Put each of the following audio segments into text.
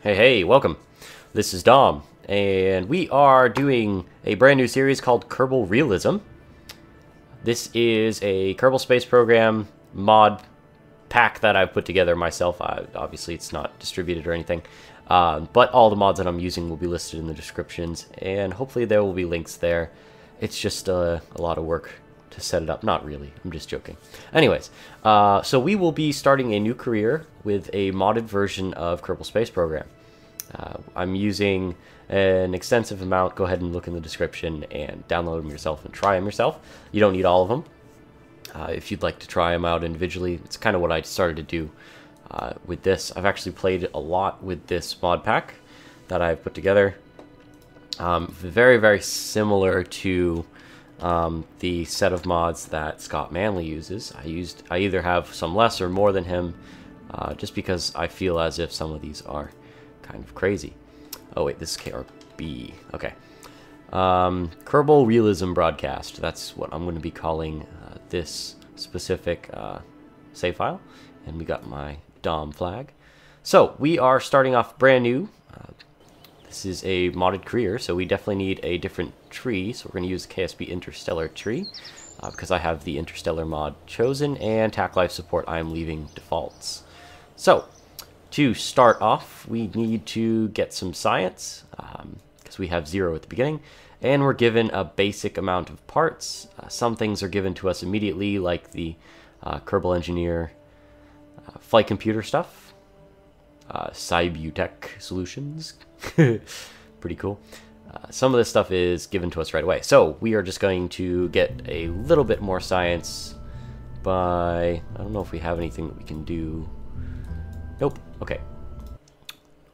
Hey, welcome. This is Dom, and we are doing a brand new series called Kerbal Realism. This is a Kerbal Space Program mod pack that I've put together myself. Obviously, it's not distributed or anything, but all the mods that I'm using will be listed in the descriptions, and hopefully there will be links there. It's just a lot of work to set it up. Not really. I'm just joking. Anyways, so we will be starting a new career with a modded version of Kerbal Space Program. I'm using an extensive amount. Go ahead and look in the description and download them yourself and try them yourself. You don't need all of them. If you'd like to try them out individually, it's kind of what I started to do with this. I've actually played a lot with this mod pack that I've put together. Very, very similar to the set of mods that Scott Manley uses. I either have some less or more than him, just because I feel as if some of these are kind of crazy. Oh wait, this is KRB. Okay. Kerbal Realism broadcast. That's what I'm going to be calling this specific save file. And we got my DOM flag. So we are starting off brand new. This is a modded career, so we definitely need a different tree. So we're going to use the KSP Interstellar tree because I have the Interstellar mod chosen, and TAC Life support I'm leaving defaults. So to start off, we need to get some science because we have 0 at the beginning, and we're given a basic amount of parts. Some things are given to us immediately, like the Kerbal Engineer flight computer stuff. Cybutech solutions. Pretty cool. Some of this stuff is given to us right away. So we are just going to get a little bit more science by... I don't know if we have anything that we can do. Nope. Okay.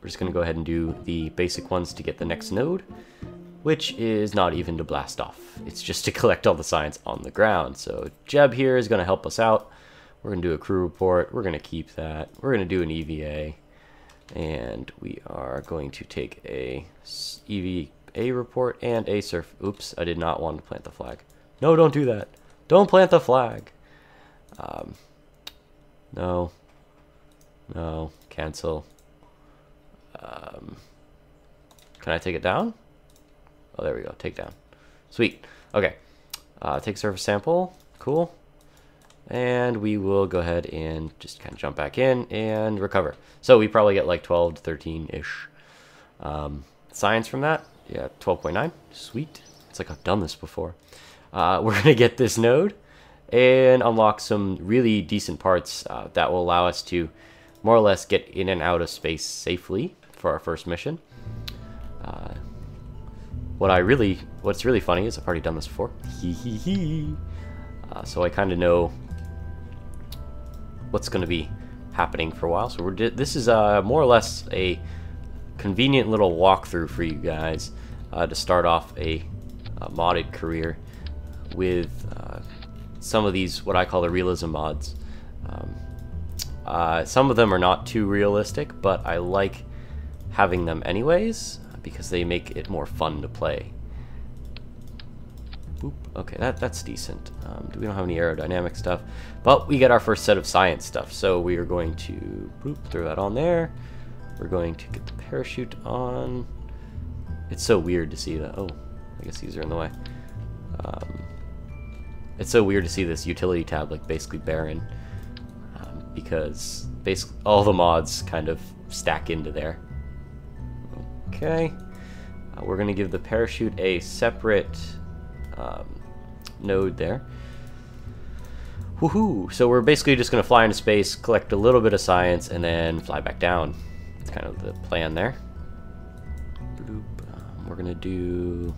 We're just going to go ahead and do the basic ones to get the next node, which is not even to blast off. It's just to collect all the science on the ground. So Jeb here is going to help us out. We're going to do a crew report. We're going to keep that. We're going to do an EVA. And we are going to take a EVA report and a surf. Oops, I did not want to plant the flag. No, don't do that. Don't plant the flag. No. No, cancel. Can I take it down? Oh, there we go. Take down. Sweet. Okay. Take surface sample. Cool. And we will go ahead and just kind of jump back in and recover. So we probably get like 12 to 13-ish science from that. Yeah, 12.9. Sweet. It's like I've done this before. We're going to get this node and unlock some really decent parts that will allow us to more or less get in and out of space safely for our first mission. What's really funny is I've already done this before. So I kind of know what's going to be happening for a while. So this is more or less a convenient little walkthrough for you guys to start off a modded career with some of these, what I call the realism mods. Some of them are not too realistic, but I like having them anyways because they make it more fun to play. Boop. Okay, that's decent. We don't have any aerodynamic stuff, but we get our first set of science stuff. So we are going to boop, throw that on there. We're going to get the parachute on. It's so weird to see that. Oh, I guess these are in the way. It's so weird to see this utility tab like basically barren. Because basically all the mods kind of stack into there. Okay, we're going to give the parachute a separate node there. Woohoo! So we're basically just going to fly into space, collect a little bit of science, and then fly back down. That's kind of the plan there. We're going to do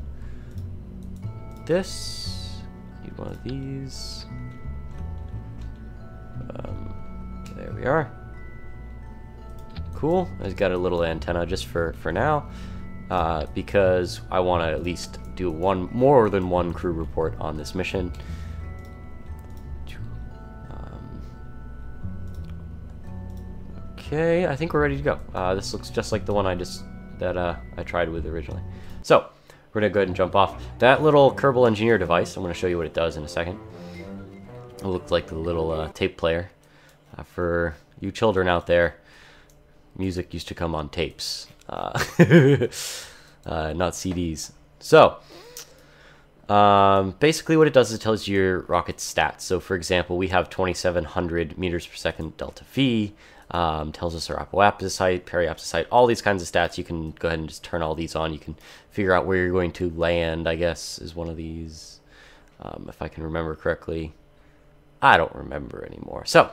this. Need one of these. There we are. Cool. I've got a little antenna just for now, because I want to at least do more than one crew report on this mission. Okay, I think we're ready to go. This looks just like the one I tried with originally. So we're gonna go ahead and jump off. That little Kerbal Engineer device, I'm gonna show you what it does in a second. It looks like the little tape player. For you children out there, music used to come on tapes, not CDs. So, basically what it does is it tells you your rocket's stats. So for example, we have 2,700 meters per second delta V, tells us our apoapsis height, periapsis height, all these kinds of stats. You can go ahead and just turn all these on. You can figure out where you're going to land, I guess, is one of these, if I can remember correctly. I don't remember anymore. So,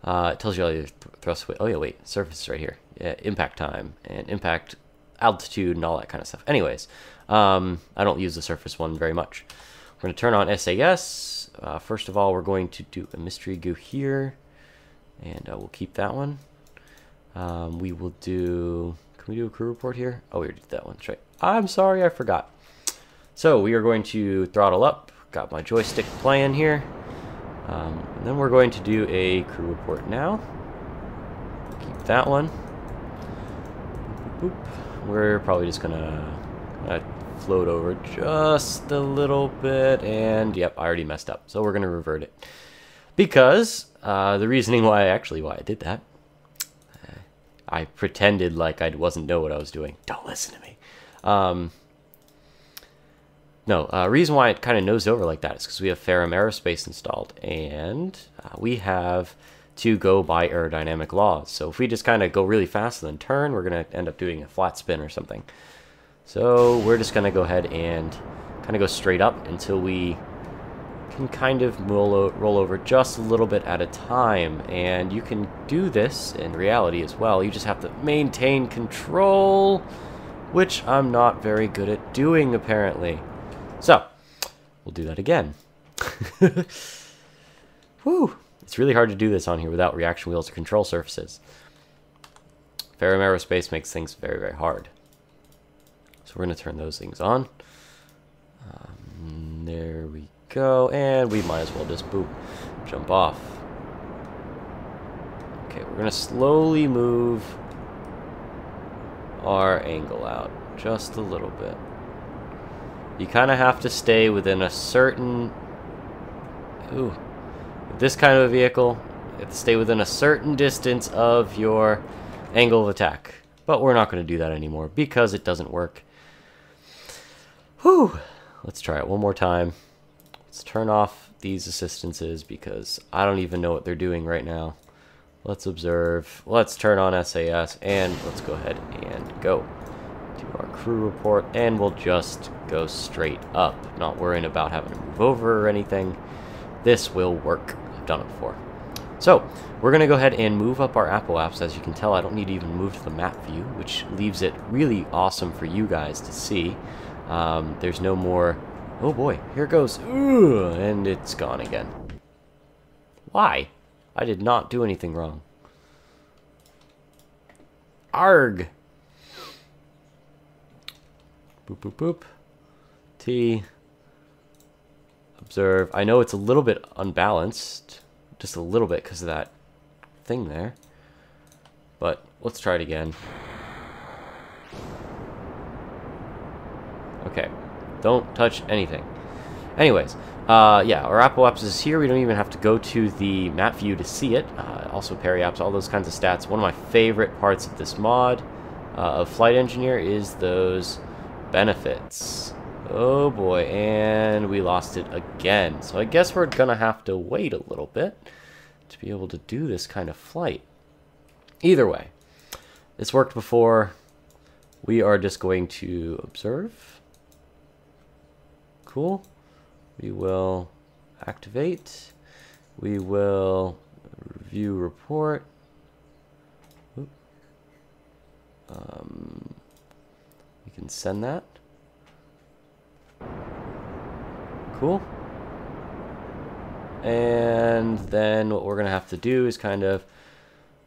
it tells you all your thrust weight. Oh yeah, wait, surface is right here. Yeah, impact time and impact altitude and all that kind of stuff. Anyways, I don't use the surface one very much. We're going to turn on SAS. First of all, we're going to do a mystery goo here, and we'll keep that one. We will do, can we do a crew report here? Oh, we already did that one, that's right. I'm sorry, I forgot. So we are going to throttle up. Got my joystick playing here. And then we're going to do a crew report now. Keep that one. Boop, boop. We're probably just gonna float over just a little bit, and yep, I already messed up. So we're gonna revert it because the reasoning why I did that, I pretended like I wasn't know what I was doing. Don't listen to me. No, reason why it kind of nosed over like that is because we have Ferrum Aerospace installed, and we have to go by aerodynamic laws. So if we just kind of go really fast and then turn, we're going to end up doing a flat spin or something. So we're just going to go ahead and kind of go straight up until we can kind of roll over just a little bit at a time. And you can do this in reality as well. You just have to maintain control, which I'm not very good at doing apparently. So, we'll do that again. Whew. It's really hard to do this on here without reaction wheels or control surfaces. Ferrum Aerospace makes things very, very hard. So we're going to turn those things on. There we go. And we might as well just, boop, jump off. Okay, we're going to slowly move our angle out just a little bit. You kind of have to stay within a certain... Ooh. With this kind of a vehicle, you have to stay within a certain distance of your angle of attack. But we're not going to do that anymore because it doesn't work. Whew. Let's try it one more time. Let's turn off these assistances because I don't even know what they're doing right now. Let's observe. Let's turn on SAS and let's go ahead and go. Do our crew report, and we'll just go straight up, not worrying about having to move over or anything. This will work. I've done it before. So we're going to go ahead and move up our apoapsis. As you can tell, I don't need to even move to the map view, which leaves it really awesome for you guys to see. There's no more, oh boy, here it goes, ooh, and it's gone again. Why? I did not do anything wrong. Arg! Boop, boop, boop. T. Observe. I know it's a little bit unbalanced. Just a little bit because of that thing there. But let's try it again. Okay. Don't touch anything. Anyways. Yeah, our apoapsis is here. We don't even have to go to the map view to see it. Also periapsis, all those kinds of stats. One of my favorite parts of this mod of Flight Engineer is those benefits. Oh boy, and we lost it again. So I guess we're gonna have to wait a little bit to be able to do this kind of flight. Either way, it's worked before. We are just going to observe. Cool. We will activate. We will review report. Oop. We can send that. Cool. And then what we're going to have to do is kind of,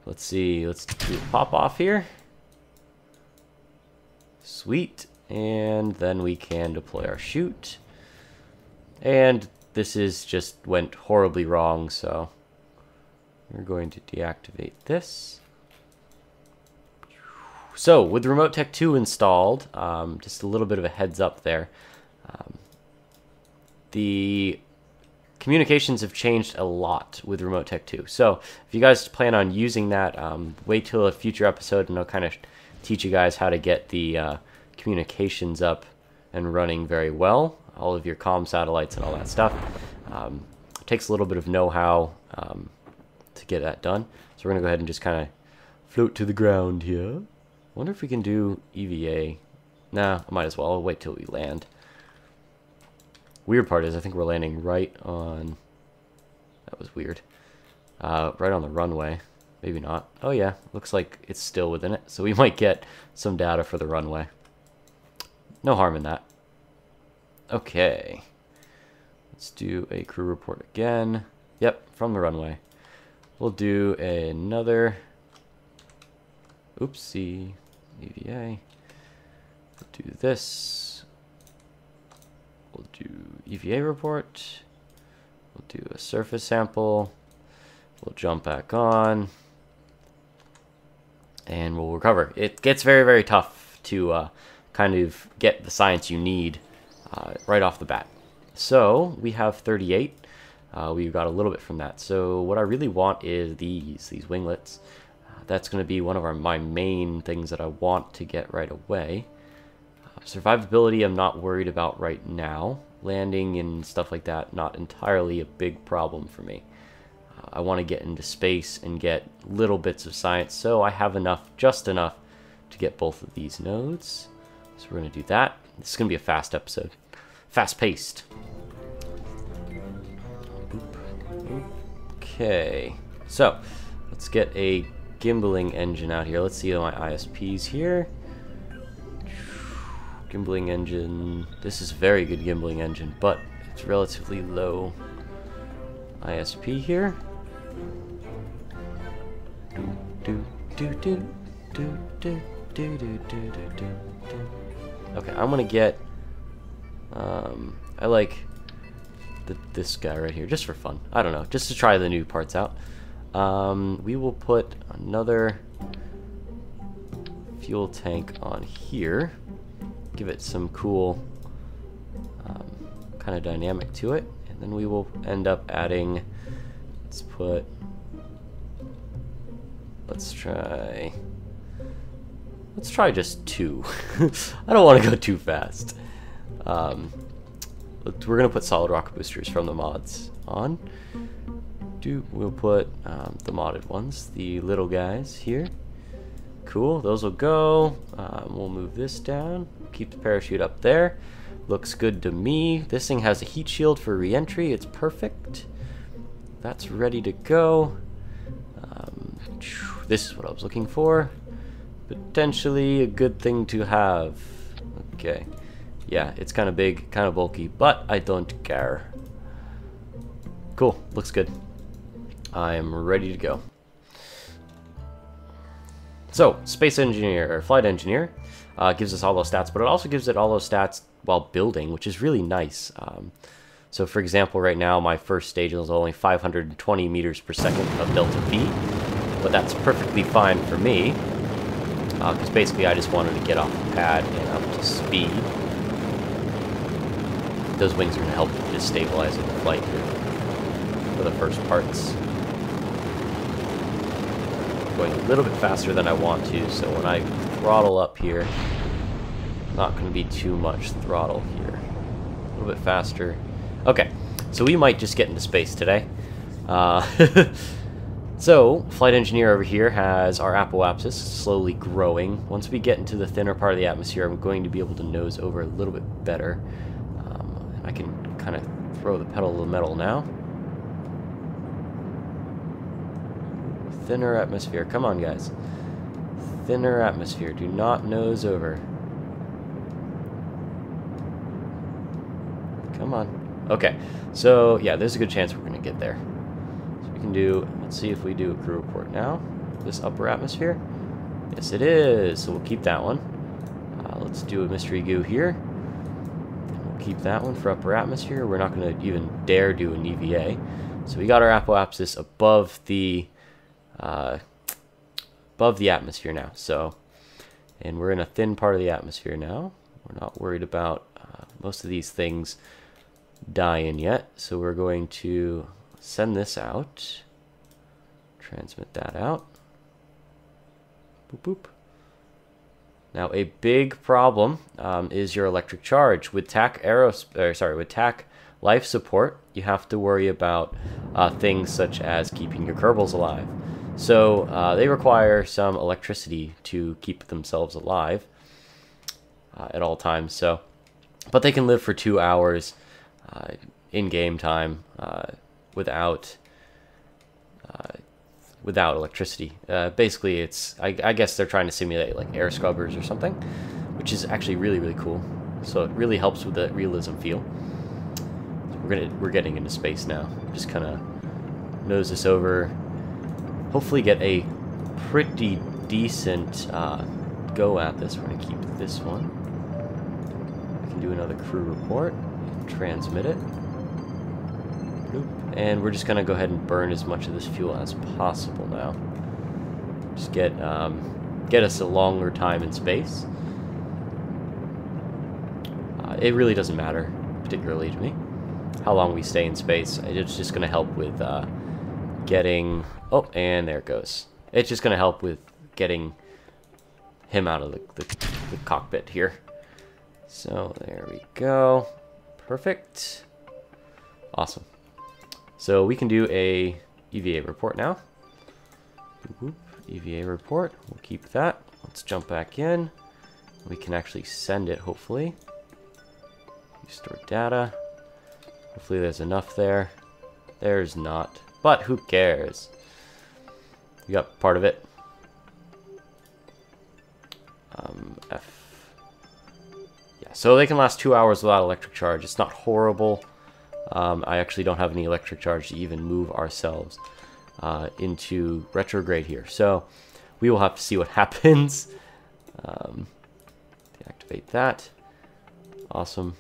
let's see, let's do a pop off here. Sweet. And then we can deploy our chute. And this is just went horribly wrong, so we're going to deactivate this. So with Remote Tech 2 installed, just a little bit of a heads up there. The communications have changed a lot with Remote Tech 2. So if you guys plan on using that, wait till a future episode and I'll kind of teach you guys how to get the communications up and running very well. All of your comm satellites and all that stuff. It takes a little bit of know-how to get that done. So we're going to go ahead and just kind of float to the ground here. Wonder if we can do EVA. Nah, I might as well. I'll wait till we land. Weird part is I think we're landing right on... That was weird. Right on the runway. Maybe not. Oh yeah, looks like it's still within it. So we might get some data for the runway. No harm in that. Okay. Let's do a crew report again. Yep, from the runway. We'll do another... Oopsie. EVA. We'll do this. We'll do EVA report. We'll do a surface sample. We'll jump back on. And we'll recover. It gets very, very tough to kind of get the science you need right off the bat. So we have 38. We got a little bit from that. So what I really want is these winglets. That's going to be one of my main things that I want to get right away. Survivability I'm not worried about right now. Landing and stuff like that, not entirely a big problem for me. I want to get into space and get little bits of science, so I have enough, just enough, to get both of these nodes. So we're going to do that. This is going to be a fast episode. Fast-paced. Okay, so let's get a gimbaling engine out here. Let's see my ISPs here. Gimbaling engine. This is a very good gimbaling engine, but it's relatively low ISP here. Okay, I'm gonna get I like this guy right here just for fun. I don't know, just to try the new parts out. We will put another fuel tank on here. Give it some cool kind of dynamic to it, and then we will end up adding, let's try just 2. I don't want to go too fast. We're gonna put solid rocket boosters from the mods on. We'll put the modded ones, the little guys here. Cool, those will go. We'll move this down. Keep the parachute up there. Looks good to me. This thing has a heat shield for reentry. It's perfect. That's ready to go. This is what I was looking for. Potentially a good thing to have. Okay. Yeah, it's kind of big, kind of bulky, but I don't care. Cool, looks good. I am ready to go. So, space engineer, or flight engineer, gives us all those stats, but it also gives it all those stats while building, which is really nice. So, for example, right now, my first stage is only 520 meters per second of delta V, but that's perfectly fine for me, because basically I just wanted to get off the pad and up to speed. Those wings are going to help just stabilizing the flight here for the first parts. Going a little bit faster than I want to, so when I throttle up here, not going to be too much throttle here. A little bit faster. Okay, so we might just get into space today. So, flight engineer over here has our apoapsis slowly growing. Once we get into the thinner part of the atmosphere, I'm going to be able to nose over a little bit better. I can kind of throw the pedal to the metal now. Thinner atmosphere. Come on, guys. Thinner atmosphere. Do not nose over. Come on. Okay. So, yeah, there's a good chance we're going to get there. So we can do... Let's see if we do a crew report now. This upper atmosphere. Yes, it is. So we'll keep that one. Let's do a mystery goo here. We'll keep that one for upper atmosphere. We're not going to even dare do an EVA. So we got our apoapsis above the atmosphere now. So, and we're in a thin part of the atmosphere now. We're not worried about most of these things dying yet, so we're going to send this out. Transmit that out. Boop, boop. Now, a big problem is your electric charge. With with TAC life support, you have to worry about things such as keeping your Kerbals alive. So they require some electricity to keep themselves alive at all times. So, but they can live for 2 hours in game time without electricity. Basically, I guess they're trying to simulate like air scrubbers or something, which is actually really, really cool. So it really helps with the realism feel. So we're getting into space now. Just kind of nose this over. Hopefully get a pretty decent go at this. We're going to keep this one. We can do another crew report and transmit it. And we're just going to go ahead and burn as much of this fuel as possible now. Just get us a longer time in space. It really doesn't matter, particularly to me, how long we stay in space. It's just going to help with getting... Oh, and there it goes. It's just going to help with getting him out of the cockpit here. So there we go. Perfect. Awesome. So we can do a EVA report now. Boop, boop. EVA report. We'll keep that. Let's jump back in. We can actually send it, hopefully. Store data. Hopefully there's enough there. There's not. But who cares? We got part of it. F. Yeah, so they can last 2 hours without electric charge. It's not horrible. I actually don't have any electric charge to even move ourselves into retrograde here. So we will have to see what happens. Deactivate that. Awesome.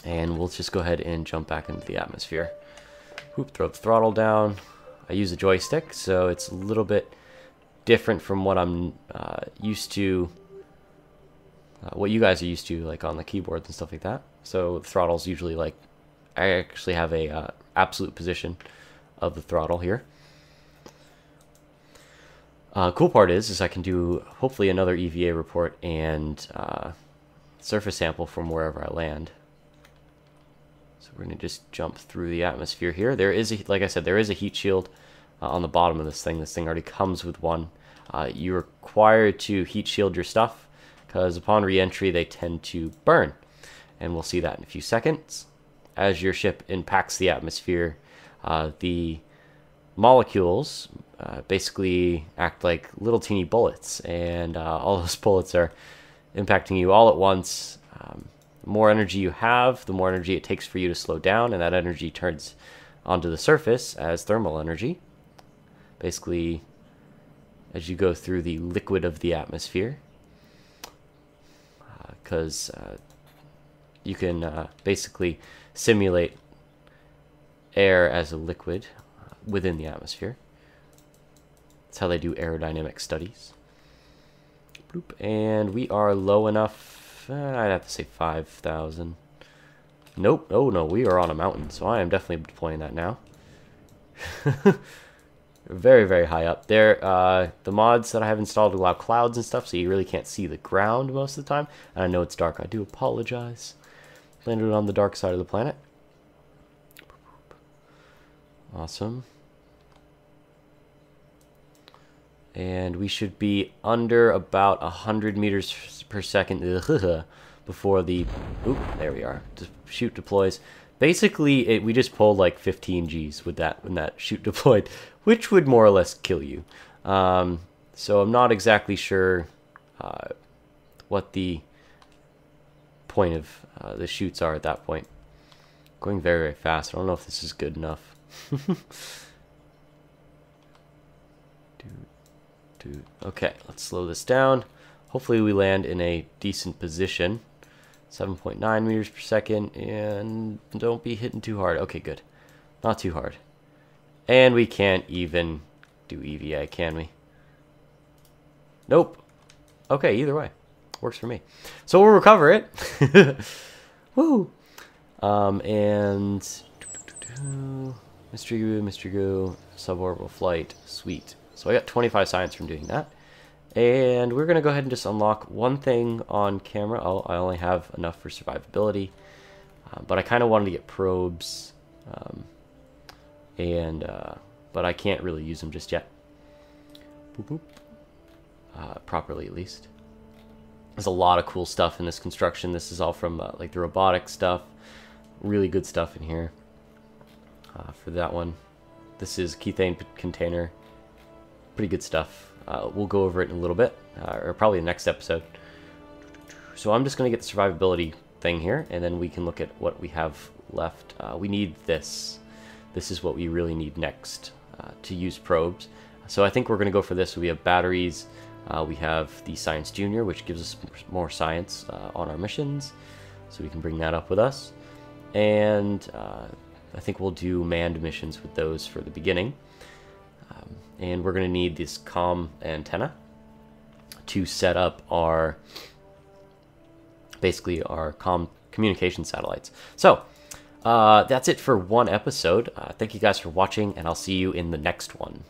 And we'll just go ahead and jump back into the atmosphere. Whoop, throw the throttle down. I use a joystick, so it's a little bit different from what I'm used to, what you guys are used to, like on the keyboards and stuff like that. So the throttle's usually like, I actually have a absolute position of the throttle here. Cool part is I can do hopefully another EVA report and surface sample from wherever I land. So we're going to just jump through the atmosphere here. There is, like I said, there is a heat shield on the bottom of this thing. This thing already comes with one. You're required to heat shield your stuff because upon re-entry they tend to burn. And we'll see that in a few seconds. As your ship impacts the atmosphere, the molecules basically act like little teeny bullets, and all those bullets are impacting you all at once. The more energy you have, the more energy it takes for you to slow down, and that energy turns onto the surface as thermal energy. Basically, as you go through the liquid of the atmosphere, because you can basically simulate air as a liquid within the atmosphere. That's how they do aerodynamic studies. Bloop. And we are low enough, I'd have to say 5,000. Nope, oh no, we are on a mountain, so I am definitely deploying that now. Very, very high up. There, the mods that I have installed allow clouds and stuff, so you really can't see the ground most of the time. And I know it's dark, I do apologize. Landed on the dark side of the planet. Awesome. And we should be under about 100 meters per second before the... Oop, there we are. The chute deploys. Basically, we just pulled like 15 Gs with that when that chute deployed, which would more or less kill you. So I'm not exactly sure what the point of the chutes are at that point. Going very, very fast. I don't know if this is good enough. Okay, let's slow this down. Hopefully we land in a decent position. 7.9 meters per second, and don't be hitting too hard. Okay, good. Not too hard. And we can't even do EVA, can we? Nope. Okay, either way. Works for me. So we'll recover it. Woo! And Mystery Goo, suborbital flight, sweet. So I got 25 science from doing that. And we're going to go ahead and just unlock one thing on camera. Oh, I only have enough for survivability. But I kind of wanted to get probes. But I can't really use them just yet. Boop, boop. Properly, at least. There's a lot of cool stuff in this construction. This is all from like the robotic stuff. Really good stuff in here. For that one. This is Kethane container. Pretty good stuff. We'll go over it in a little bit, or probably the next episode. So I'm just going to get the survivability thing here, and then we can look at what we have left. We need this. This is what we really need next to use probes. So I think we're going to go for this. We have batteries. We have the Science Junior, which gives us more science on our missions. So we can bring that up with us. And I think we'll do manned missions with those for the beginning. And we're going to need this comm antenna to set up our, basically our communication satellites. So that's it for one episode. Thank you guys for watching, and I'll see you in the next one.